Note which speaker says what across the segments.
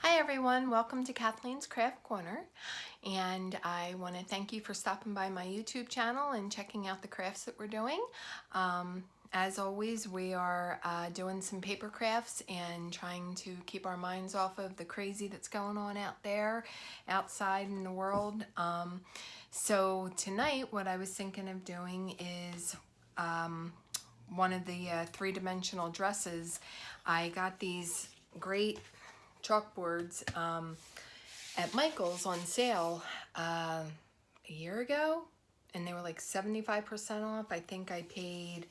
Speaker 1: Hi everyone, welcome to Kathleen's Craft Corner, and I want to thank you for stopping by my YouTube channel and checking out the crafts that we're doing. As always, we are doing some paper crafts and trying to keep our minds off of the crazy that's going on out there, outside in the world. So tonight what I was thinking of doing is one of the three-dimensional dresses. I got these great chalkboards at Michael's on sale a year ago, and they were like 75% off. I think I paid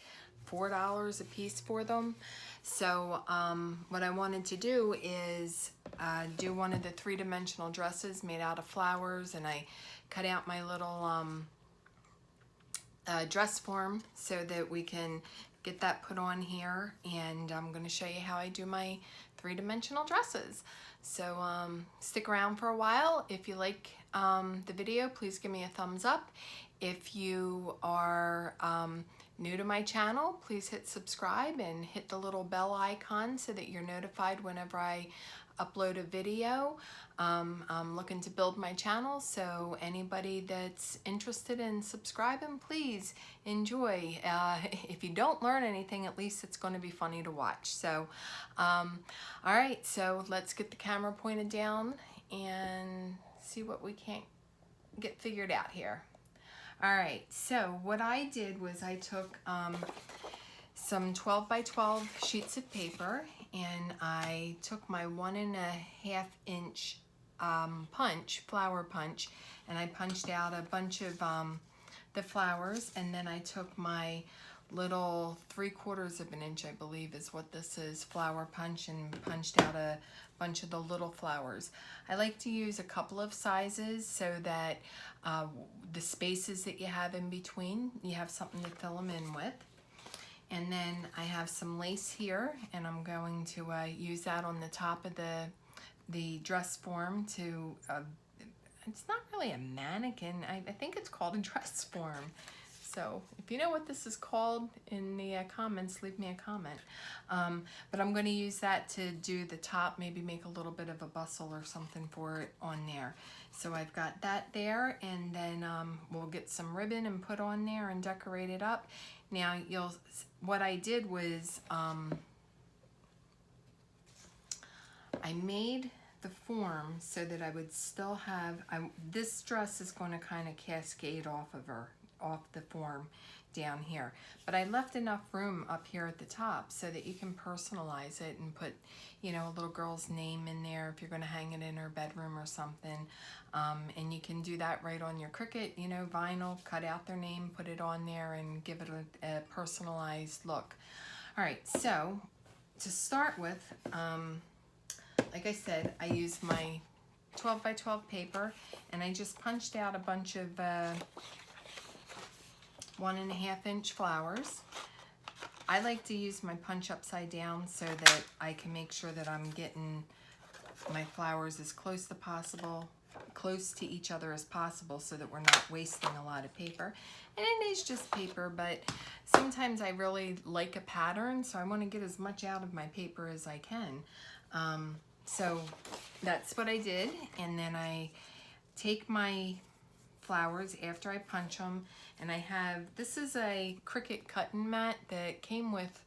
Speaker 1: $4 a piece for them. So what I wanted to do is do one of the three-dimensional dresses made out of flowers, and I cut out my little dress form so that we can get that put on here, and I'm going to show you how I do my three-dimensional dresses. So stick around for a while. If you like the video, please give me a thumbs up. If you are new to my channel, please hit subscribe and hit the little bell icon so that you're notified whenever I upload a video. I'm looking to build my channel, so anybody that's interested in subscribing, please enjoy. If you don't learn anything, at least it's going to be funny to watch. So all right, so let's get the camera pointed down and see what we can get figured out here. All right, so what I did was I took some 12 by 12 sheets of paper, and I took my 1.5 inch flower punch, and I punched out a bunch of the flowers, and then I took my little 3/4 of an inch, I believe is what this is, flower punch, and punched out a bunch of the little flowers. I like to use a couple of sizes so that the spaces that you have in between, you have something to fill them in with. And then I have some lace here, and I'm going to use that on the top of the dress form to, it's not really a mannequin, I think it's called a dress form. So if you know what this is called in the comments, leave me a comment. But I'm going to use that to do the top, maybe make a little bit of a bustle or something for it on there. So I've got that there, and then we'll get some ribbon and put on there and decorate it up. Now what I did was I made the form so that I would still have, this dress is going to kind of cascade off the form down here, but I left enough room up here at the top so that you can personalize it and put, you know, a little girl's name in there if you're going to hang it in her bedroom or something. And you can do that right on your Cricut, you know, vinyl, cut out their name, put it on there, and give it a personalized look. All right, so to start with, like I said, I used my 12 by 12 paper, and I just punched out a bunch of 1.5 inch flowers. I like to use my punch upside down so that I can make sure that I'm getting my flowers as close to each other as possible, so that we're not wasting a lot of paper. And it is just paper, but sometimes I really like a pattern, so I want to get as much out of my paper as I can. So that's what I did, and then I take my flowers after I punch them, and I have, this is a Cricut cutting mat that came with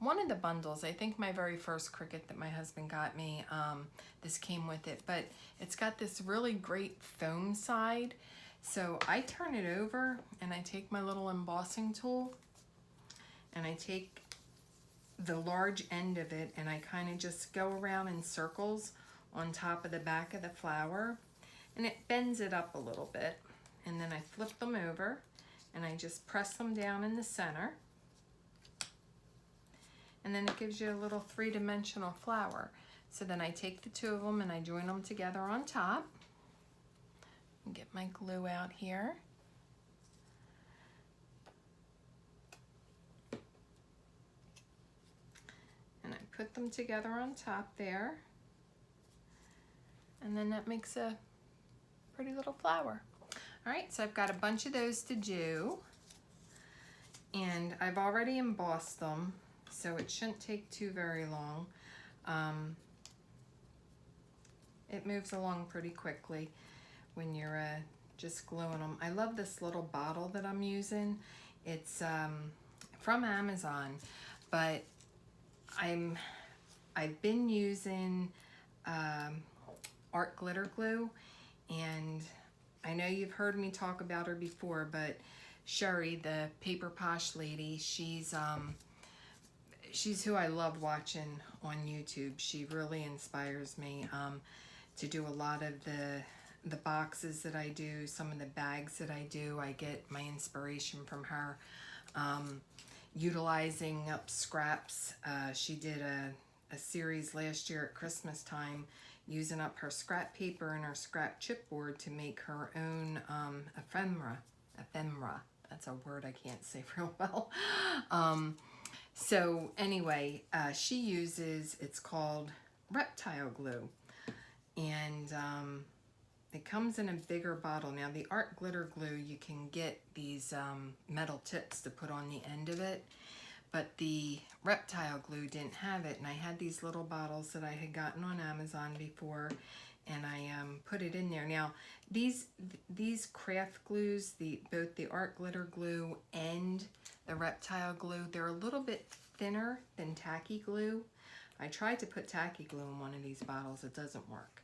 Speaker 1: one of the bundles. I think my very first Cricut that my husband got me, this came with it, but it's got this really great foam side. So I turn it over, and I take my little embossing tool, and I take the large end of it, and I kind of just go around in circles on top of the back of the flower, and it bends it up a little bit. And then I flip them over, and I just press them down in the center, and then it gives you a little three-dimensional flower. So then I take the two of them and I join them together on top. And get my glue out here. And I put them together on top there. And then that makes a pretty little flower. All right, so I've got a bunch of those to do. And I've already embossed them, so it shouldn't take very long. it moves along pretty quickly when you're just gluing them. I love this little bottle that I'm using. It's from Amazon, but I've been using art glitter glue, and I know you've heard me talk about her before, but Sherry, the Paper Posh lady, she's who I love watching on YouTube. She really inspires me to do a lot of the boxes that I do, some of the bags that I do. I get my inspiration from her. Utilizing up scraps. She did a series last year at Christmas time using up her scrap paper and her scrap chipboard to make her own ephemera. That's a word I can't say real well. So anyway, she uses, it's called reptile glue, and it comes in a bigger bottle. Now the art glitter glue, you can get these metal tips to put on the end of it, but the reptile glue didn't have it, and I had these little bottles that I had gotten on Amazon before, and I put it in there. Now these craft glues, both the art glitter glue and the reptile glue, they're a little bit thinner than tacky glue. I tried to put tacky glue in one of these bottles. It doesn't work.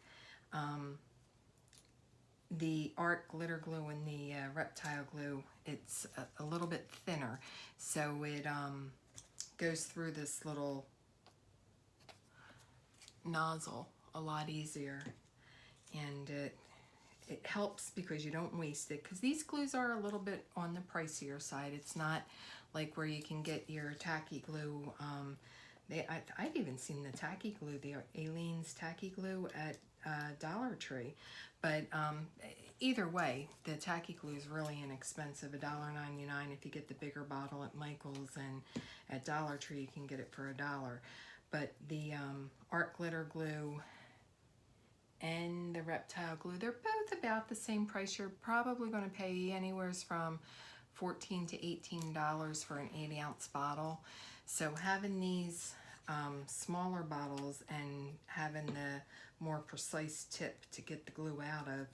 Speaker 1: The art glitter glue and the reptile glue, it's a little bit thinner, so it goes through this little nozzle a lot easier, and it helps because you don't waste it, because these glues are a little bit on the pricier side. It's not like where you can get your tacky glue. I've even seen the tacky glue, the Aleene's tacky glue at Dollar Tree, but either way, the tacky glue is really inexpensive, $1.99 if you get the bigger bottle at Michael's, and at Dollar Tree you can get it for $1. But the art glitter glue and the reptile glue, they're both about the same price. You're probably going to pay anywhere from $14 to $18 for an 8-ounce bottle. So having these smaller bottles and having the more precise tip to get the glue out of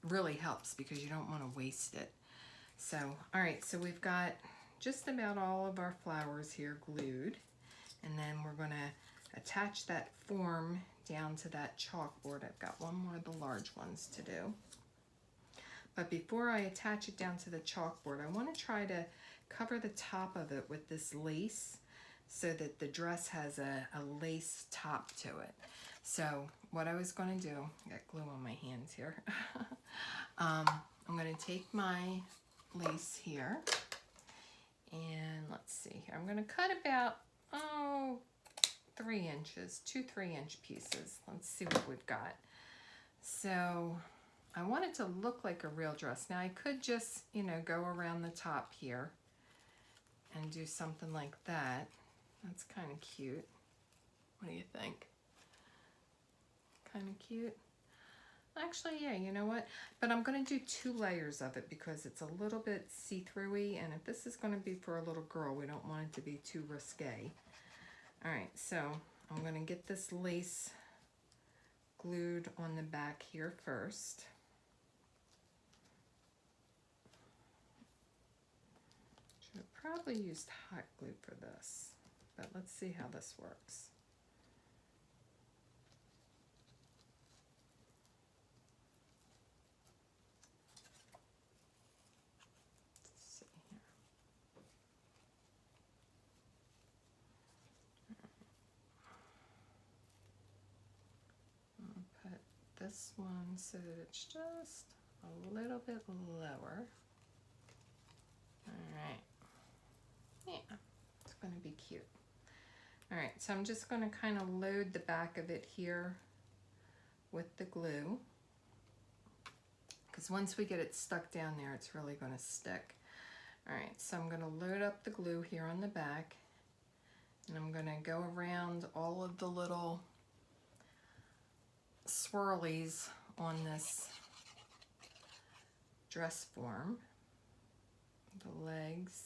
Speaker 1: really helps, because you don't want to waste it. So, all right, so we've got just about all of our flowers here glued, and then we're going to attach that form down to that chalkboard. I've got one more of the large ones to do. But before I attach it down to the chalkboard, I want to try to cover the top of it with this lace so that the dress has a lace top to it. So what I was going to do, I got glue on my hands here. I'm going to take my lace here, and let's see here. I'm going to cut about 3 inches, 2 3-inch pieces. Let's see what we've got. So I want it to look like a real dress. Now I could just, go around the top here and do something like that. That's kind of cute. What do you think? Kind of cute? Actually, yeah, you know what? But I'm going to do 2 layers of it because it's a little bit see-through-y, and if this is going to be for a little girl, we don't want it to be too risque. All right, so I'm going to get this lace glued on the back here first. Should have probably used hot glue for this, but let's see how this works. Let's see here. I'll put this one so that it's just a little bit lower. All right. Yeah, it's going to be cute. All right, so I'm just going to kind of load the back of it here with the glue, because once we get it stuck down there, it's really going to stick. All right, so I'm going to load up the glue here on the back, and I'm going to go around all of the little swirlies on this dress form, the legs.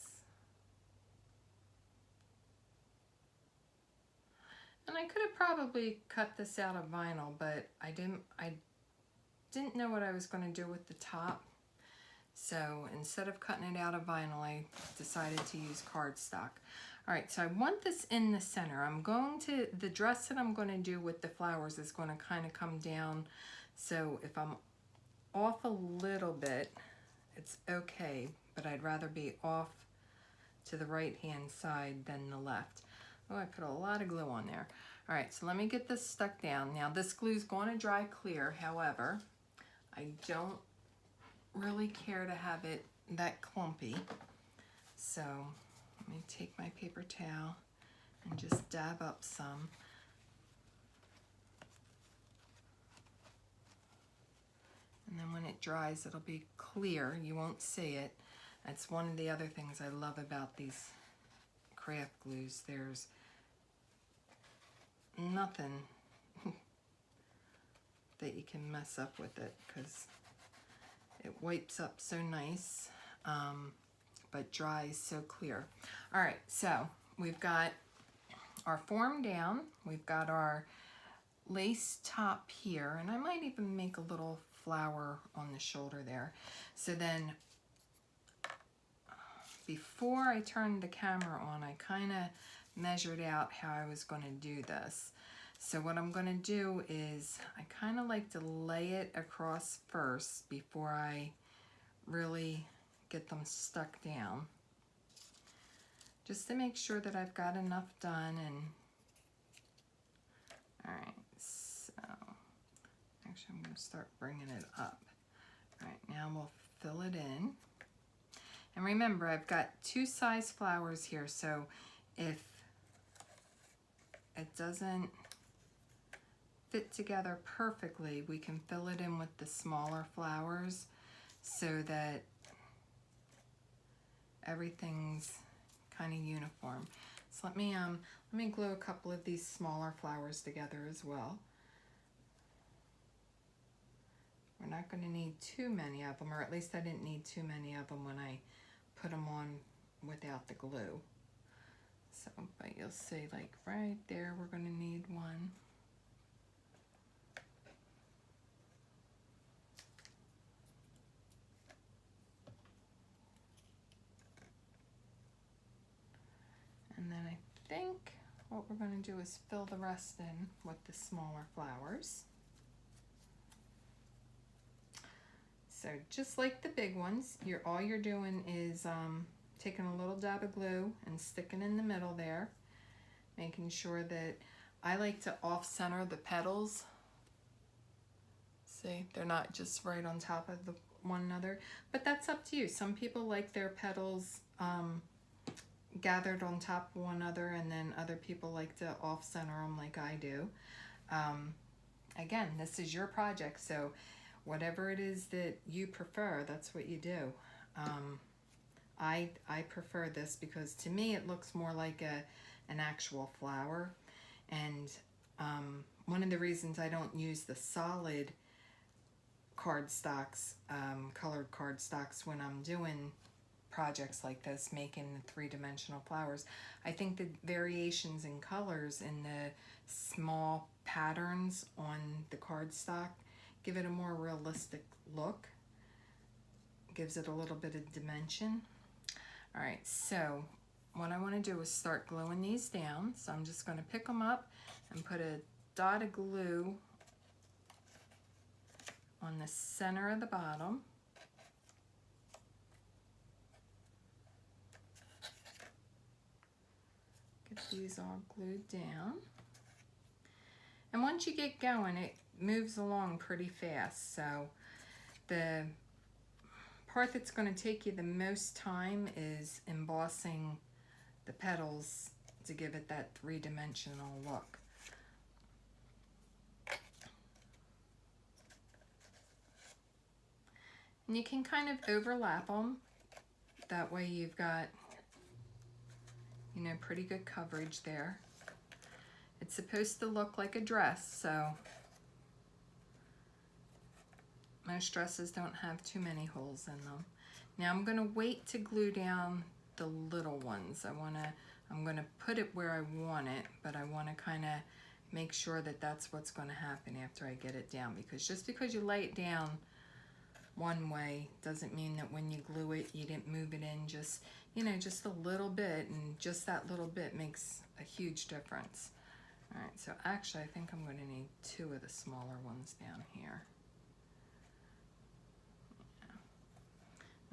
Speaker 1: And I could have probably cut this out of vinyl, but I didn't know what I was going to do with the top. So instead of cutting it out of vinyl, I decided to use cardstock. All right, so I want this in the center. The dress that I'm going to do with the flowers is going to kind of come down. So if I'm off a little bit, it's okay, but I'd rather be off to the right-hand side than the left. Oh, I put a lot of glue on there. All right, so let me get this stuck down. Now this glue is going to dry clear, however, I don't really care to have it that clumpy. So let me take my paper towel and just dab up some. And then when it dries, it'll be clear. You won't see it. That's one of the other things I love about these craft glues. There's nothing that you can mess up with it because it wipes up so nice, but dries so clear. All right, so we've got our form down. We've got our lace top here, and I might even make a little flower on the shoulder there. So then before I turned the camera on, I kind of measured out how I was going to do this. So what I'm going to do is I kind of like to lay it across first before I really get them stuck down, just to make sure that I've got enough done. And all right, so actually I'm going to start bringing it up. All right, now we'll fill it in. And remember, I've got 2 size flowers here, so if it doesn't fit together perfectly, we can fill it in with the smaller flowers so that everything's kind of uniform. So let me glue a couple of these smaller flowers together as well. We're not going to need too many of them, or at least I didn't need too many of them when I put them on without the glue. So, but you'll see, like right there, we're going to need one. And then I think what we're going to do is fill the rest in with the smaller flowers. So just like the big ones, all you're doing is taking a little dab of glue and sticking in the middle there, making sure that I like to off-center the petals. See, they're not just right on top of one another, but that's up to you. Some people like their petals gathered on top of one another, and then other people like to off-center them like I do. Again, this is your project, so whatever it is that you prefer, that's what you do. I prefer this because to me it looks more like an actual flower, and one of the reasons I don't use the solid cardstocks, colored cardstocks, when I'm doing projects like this, making the 3-dimensional flowers, I think the variations in colors and the small patterns on the cardstock give it a more realistic look, gives it a little bit of dimension. All right, so what I want to do is start gluing these down. So I'm just going to pick them up and put a dot of glue on the center of the bottom. Get these all glued down. And once you get going, it moves along pretty fast. So the part that's going to take you the most time is embossing the petals to give it that 3-dimensional look. And you can kind of overlap them. That way you've got, you know, pretty good coverage there. It's supposed to look like a dress, so most dresses don't have too many holes in them. Now I'm going to wait to glue down the little ones. I'm going to put it where I want it, but I want to kind of make sure that that's what's going to happen after I get it down, because just because you lay it down one way doesn't mean that when you glue it, you didn't move it in just, you know, just a little bit, and just that little bit makes a huge difference. All right, so actually I think I'm going to need 2 of the smaller ones down here. Yeah.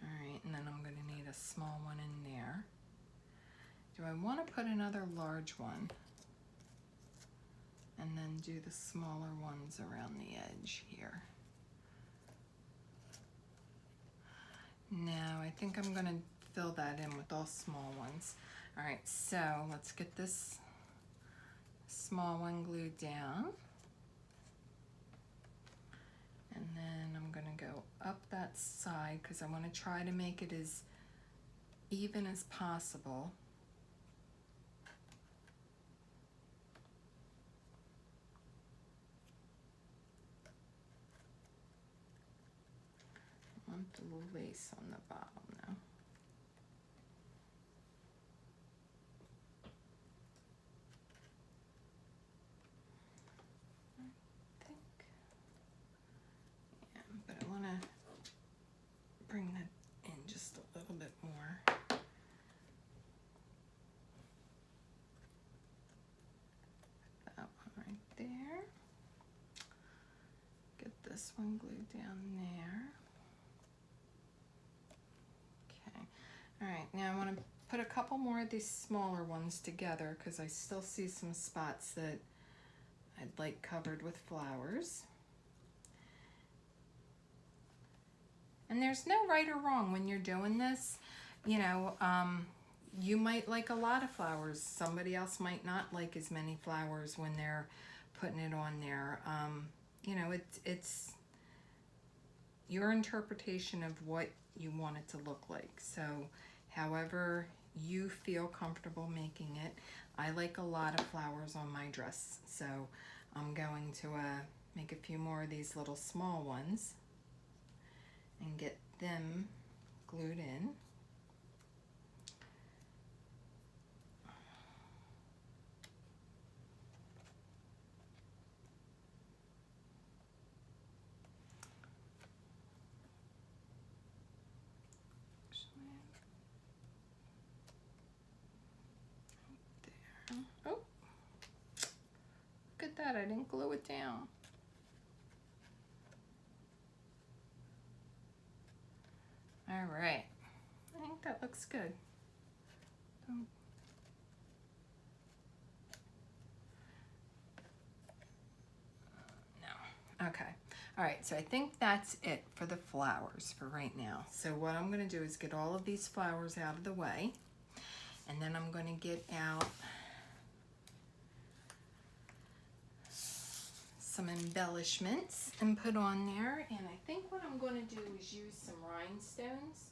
Speaker 1: All right, and then I'm going to need a small one in there. Do I want to put another large one and then do the smaller ones around the edge here? No, I think I'm going to fill that in with all small ones. All right, so let's get this small one glued down. And then I'm going to go up that side because I want to try to make it as even as possible. I want the little lace on the bottom now. But I want to bring that in just a little bit more. That one right there. Get this one glued down there. Okay. All right, now I want to put a couple more of these smaller ones together because I still see some spots that I'd like covered with flowers. And there's no right or wrong when you're doing this. You know, you might like a lot of flowers. Somebody else might not like as many flowers when they're putting it on there. You know, it's your interpretation of what you want it to look like. So however you feel comfortable making it. I like a lot of flowers on my dress. So I'm going to make a few more of these little small ones and get them glued in. There. Oh, look at that, I didn't glue it down. All right, I think that looks good. No, okay. All right, so I think that's it for the flowers for right now. So what I'm gonna do is get all of these flowers out of the way, and then I'm gonna get out some embellishments and put on there. And I think what I'm going to do is use some rhinestones.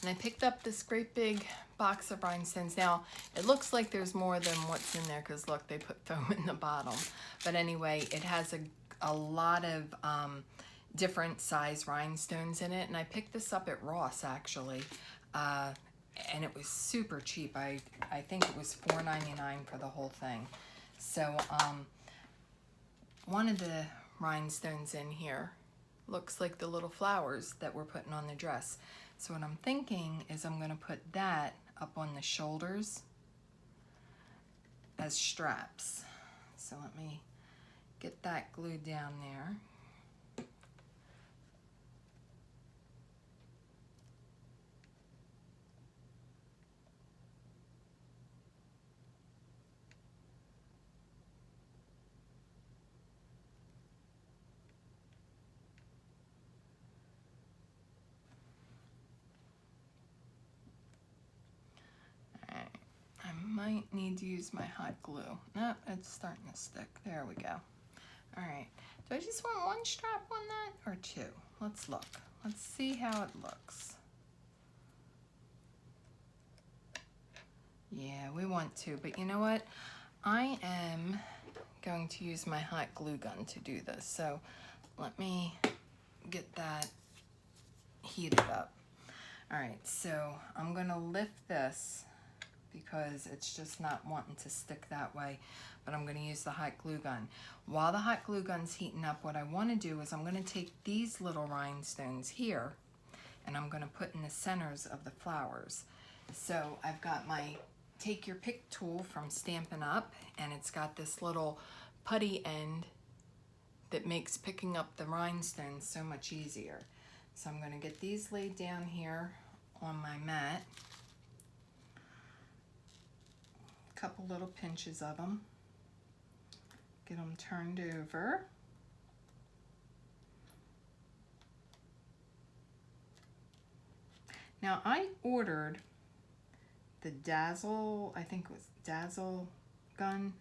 Speaker 1: And I picked up this great big box of rhinestones. Now, it looks like there's more than what's in there because look, they put foam in the bottom. But anyway, it has a lot of different size rhinestones in it. And I picked this up at Ross, actually. And it was super cheap. I think it was $4.99 for the whole thing. So one of the rhinestones in here looks like the little flowers that we're putting on the dress. So what I'm thinking is I'm going to put that up on the shoulders as straps. So let me get that glued down there. Might need to use my hot glue. No, it's starting to stick. There we go. All right. Do I just want one strap on that or 2? Let's look. Let's see how it looks. Yeah, we want 2, but you know what? I am going to use my hot glue gun to do this. So let me get that heated up. All right, so I'm gonna lift this because it's just not wanting to stick that way, but I'm gonna use the hot glue gun. While the hot glue gun's heating up, what I wanna do is I'm gonna take these little rhinestones here and I'm gonna put in the centers of the flowers. So I've got my take your pick tool from Stampin' Up, and it's got this little putty end that makes picking up the rhinestones so much easier. So I'm gonna get these laid down here on my mat. A couple little pinches of them. Get them turned over. Now I ordered the Dazzle, I think it was Dazzle gun.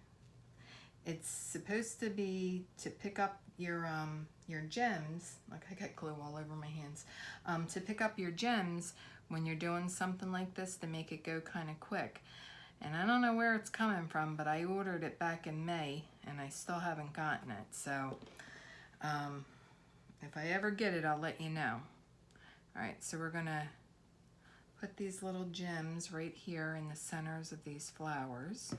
Speaker 1: It's supposed to be to pick up your gems. Like, I got glue all over my hands. To pick up your gems when you're doing something like this, to make it go kind of quick. And I don't know where it's coming from, but I ordered it back in May and I still haven't gotten it. So if I ever get it, I'll let you know. All right, so we're gonna put these little gems right here in the centers of these flowers.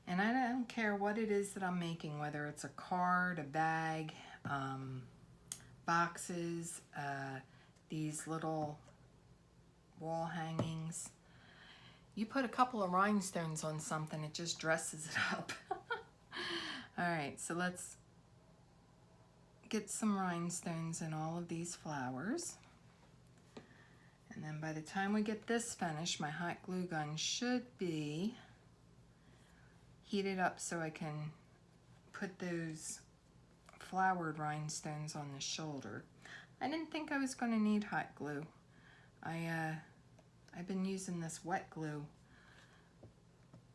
Speaker 1: And I don't care what it is that I'm making, whether it's a card, a bag, boxes, these little wall hangings. You put a couple of rhinestones on something, it just dresses it up. All right, so let's get some rhinestones in all of these flowers. And then by the time we get this finished, my hot glue gun should be heated up so I can put those flowered rhinestones on the shoulder. I didn't think I was going to need hot glue. I've been using this wet glue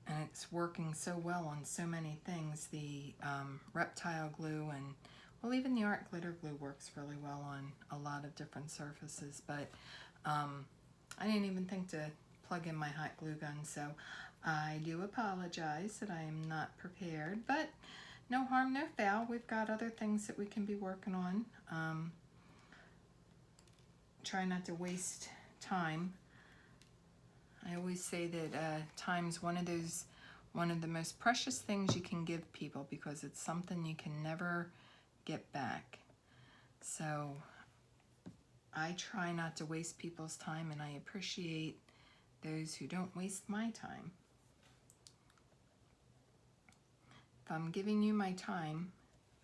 Speaker 1: and it's working so well on so many things. The reptile glue and, well, even the art glitter glue works really well on a lot of different surfaces, but I didn't even think to plug in my hot glue gun, so I do apologize that I am not prepared, but no harm, no foul. We've got other things that we can be working on. Try not to waste time. I always say that time's one of the most precious things you can give people, because it's something you can never get back. So I try not to waste people's time, and I appreciate those who don't waste my time. If I'm giving you my time,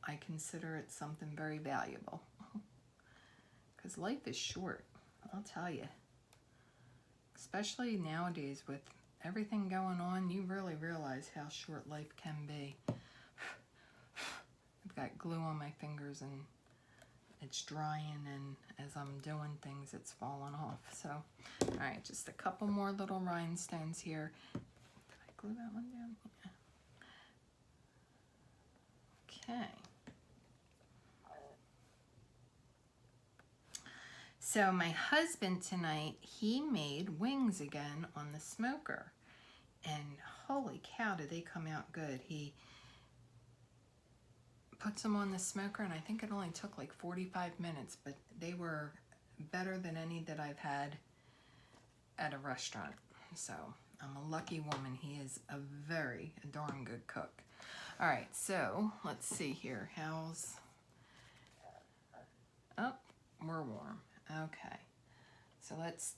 Speaker 1: I consider it something very valuable. Because life is short, I'll tell you. Especially nowadays with everything going on, you really realize how short life can be. I've got glue on my fingers and it's drying, and as I'm doing things, it's falling off. So, all right, just a couple more little rhinestones here. Did I glue that one down? Yeah. Okay. So my husband tonight, he made wings again on the smoker. And holy cow, did they come out good. He puts them on the smoker, and I think it only took like 45 minutes, but they were better than any that I've had at a restaurant. So I'm a lucky woman. He is a darn good cook. All right, so let's see here. Oh, we're warm. Okay, so let's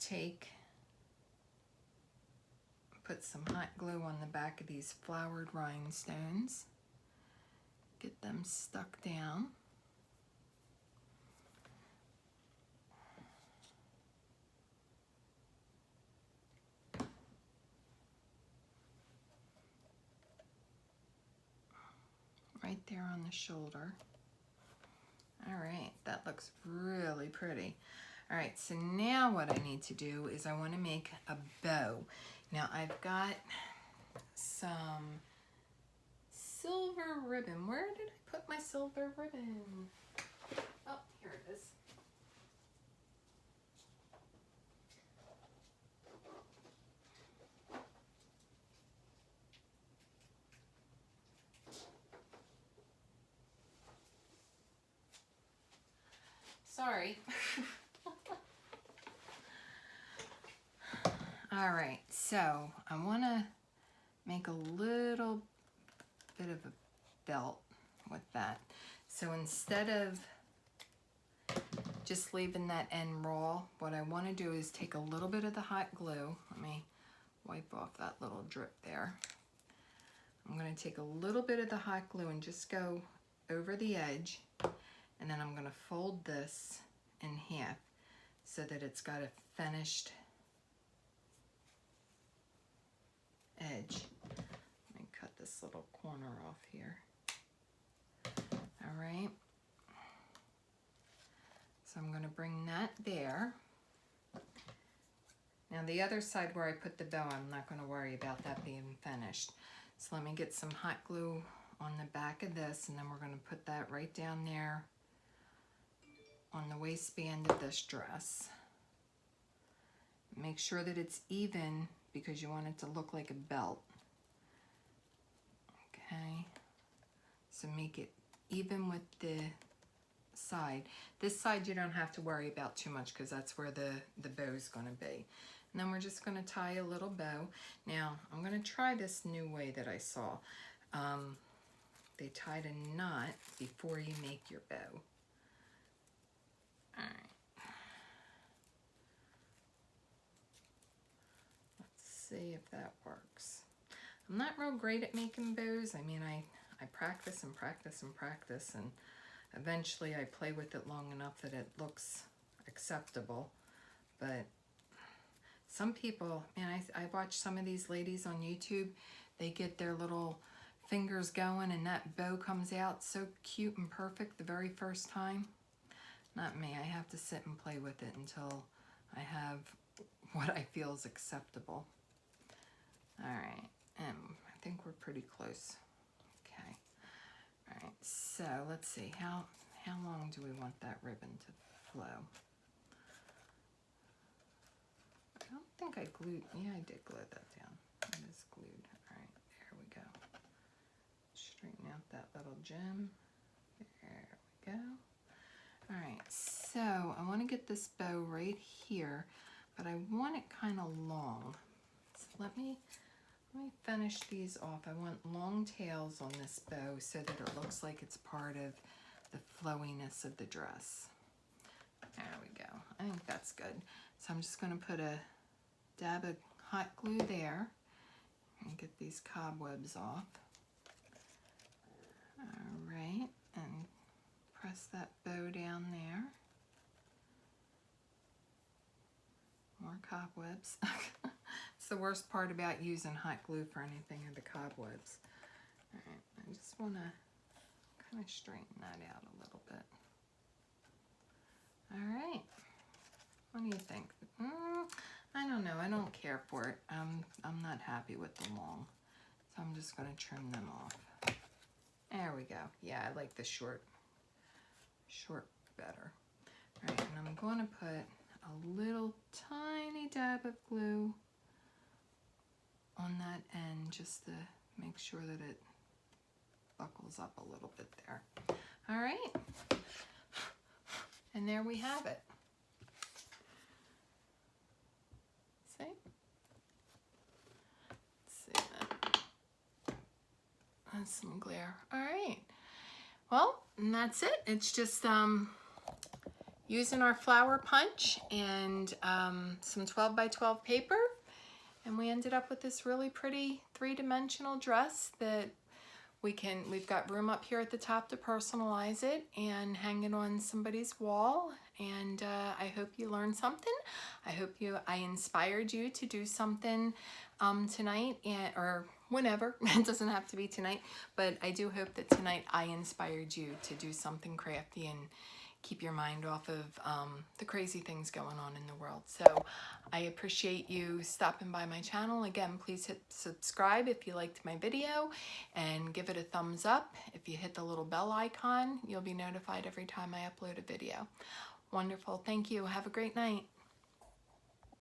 Speaker 1: put some hot glue on the back of these flowered rhinestones. Get them stuck down. Right there on the shoulder. All right, that looks really pretty. All right, so now what I need to do is I want to make a bow. Now I've got some silver ribbon. Where did I put my silver ribbon? Oh, here it is. Sorry. All right, so I want to make a little bit of a belt with that. So instead of just leaving that end raw, what I want to do is take a little bit of the hot glue. Let me wipe off that little drip there. I'm going to take a little bit of the hot glue and just go over the edge, and then I'm going to fold this in half so that it's got a finished edge. Let me cut this little corner off here. All right. So I'm going to bring that there. Now the other side where I put the bow, I'm not going to worry about that being finished. So let me get some hot glue on the back of this, and then we're going to put that right down there on the waistband of this dress. Make sure that it's even because you want it to look like a belt. Okay, so make it even with the side. This side you don't have to worry about too much because that's where the bow is going to be. And then we're just going to tie a little bow. Now I'm going to try this new way that I saw. They tied a knot before you make your bow. All right. Let's see if that works. I'm not real great at making bows. I mean, I practice and practice and practice, and eventually I play with it long enough that it looks acceptable. But some people, man, I watch some of these ladies on YouTube, they get their little fingers going and that bow comes out so cute and perfect the very first time. Not me. I have to sit and play with it until I have what I feel is acceptable. All right, and I think we're pretty close. Okay. All right, so let's see, how long do we want that ribbon to flow? I don't think I glued, yeah, I did glue that down. It is glued. All right, there we go. Straighten out that little gem. There we go. All right, so I want to get this bow right here, but I want it kind of long. So let me finish these off. I want long tails on this bow so that it looks like it's part of the flowiness of the dress. There we go. I think that's good. So I'm just going to put a dab of hot glue there and get these cobwebs off. All right, and press that bow down there. More cobwebs. It's the worst part about using hot glue for anything are the cobwebs. All right, I just want to kind of straighten that out a little bit. All right, what do you think? I don't know. I don't care for it. I'm not happy with the long, so I'm just going to trim them off. There we go. Yeah, I like the short better. All right, and I'm going to put a little tiny dab of glue on that end just to make sure that it buckles up a little bit there. All right, and there we have it. See? Let's see that. That's some glare. All right. Well, and that's it. It's just using our flower punch and some 12 by 12 paper, and we ended up with this really pretty three-dimensional dress that we've got room up here at the top to personalize it and hang it on somebody's wall. And I hope you learned something. I hope I inspired you to do something tonight or whenever. It doesn't have to be tonight, but I do hope that tonight I inspired you to do something crafty and keep your mind off of the crazy things going on in the world. So I appreciate you stopping by my channel. Again, please hit subscribe if you liked my video and give it a thumbs up. If you hit the little bell icon, you'll be notified every time I upload a video. Wonderful. Thank you. Have a great night.